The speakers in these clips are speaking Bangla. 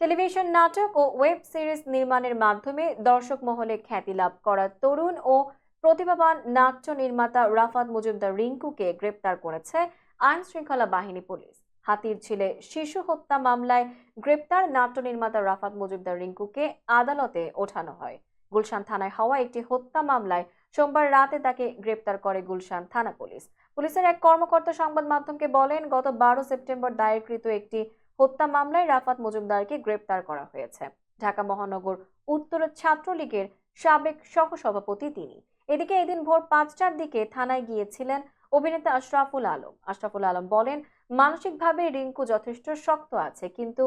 টেলিভিশন নাটক ও ওয়েব সিরিজ নির্মাণের মাধ্যমে দর্শক মহলে খ্যাতি লাভ করা তরুণ ও প্রতিভাবান নাট্য নির্মাতা রাফাত মজুমদার রিংকুকে গ্রেপ্তার করেছে আইন শৃঙ্খলা বাহিনী পুলিশ। হাতির ঝিলে শিশু হত্যা মামলায় গ্রেপ্তার নাট্য নির্মাতা রাফাত মজুমদার রিংকুকে আদালতে ওঠানো হয়। গুলশান থানায় হওয়া একটি হত্যা মামলায় সোমবার রাতে তাকে গ্রেপ্তার করে গুলশান থানা পুলিশ। পুলিশের এক কর্মকর্তা সংবাদ মাধ্যমকে বলেন, গত 12 সেপ্টেম্বর দায়েরকৃত একটি হত্যা মামলায় রাফাত মজুমদারকে গ্রেপ্তার করা হয়েছে। ঢাকা মহানগর উত্তর ছাত্রলীগের সাবেক সহসভাপতি তিনি। এদিকে এদিন ভোর 5টার দিকে থানায় গিয়েছিলেন অভিনেতা আশরাফুল আলম বলেন, মানসিকভাবে রিংকু যথেষ্ট শক্ত আছে, কিন্তু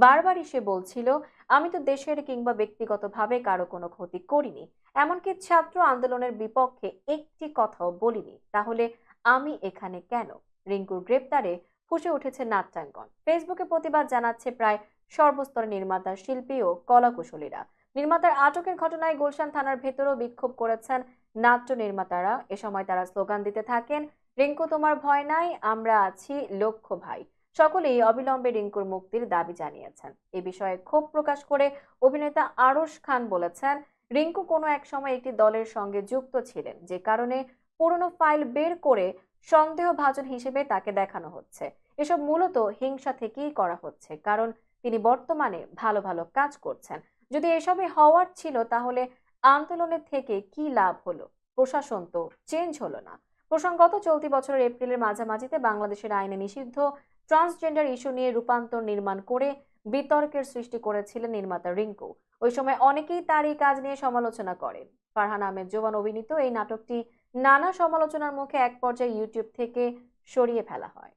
বারবারই সে বলছিল, আমি তো দেশের কিংবা ব্যক্তিগতভাবে কারো কোনো ক্ষতি করিনি, এমনকি ছাত্র আন্দোলনের বিপক্ষে একটি কথাও বলিনি, তাহলে আমি এখানে কেন? রিংকুর গ্রেপ্তারে ফুঁসে উঠেছে নাট্যাঙ্গন। ফেসবুকে প্রতিবাদ জানাচ্ছে প্রায় সর্বস্তরের নির্মাতা, শিল্পী ও কলাকুশলীরা। নির্মাতার আটকের ঘটনায় গুলশান থানার ভেতরেও বিক্ষোভ করেছেন নাট্য নির্মাতারা। এ সময় তারা স্লোগান দিতে থাকেন, রিংকু তোমার ভয় নাই, আমরা আছি লক্ষ্য ভাই। সকলেই অবিলম্বে রিংকুর মুক্তির দাবি জানিয়েছেন। এ বিষয়ে ক্ষোভ প্রকাশ করে অভিনেতা আরশ খান বলেছেন, রিংকু কোনো এক সময় একটি দলের সঙ্গে যুক্ত ছিলেন, যে কারণে পুরনো ফাইল বের করে সন্দেহভাজন হিসেবে তাকে দেখানো হচ্ছে। এসব মূলত হিংসা থেকেই করা হচ্ছে, কারণ তিনি বর্তমানে ভালো ভালো কাজ করছেন। যদি এসবে হওয়ার ছিল, তাহলে আন্দোলনের থেকে কি লাভ হলো? প্রশাসন তো চেঞ্জ হলো না। প্রসঙ্গত, চলতি বছরের এপ্রিলের মাঝামাঝিতে বাংলাদেশের আইনে নিষিদ্ধ ট্রান্সজেন্ডার ইস্যু নিয়ে রূপান্তর নির্মাণ করে বিতর্কের সৃষ্টি করেছিলেন নির্মাতা রিংকু। ওই সময় অনেকেই তার এই কাজ নিয়ে সমালোচনা করেন। ফারহান আহমেদ জোবান অভিনীত এই নাটকটি নানা সমালোচনার মুখে এক পর্যায়ে ইউটিউব থেকে সরিয়ে ফেলা হয়।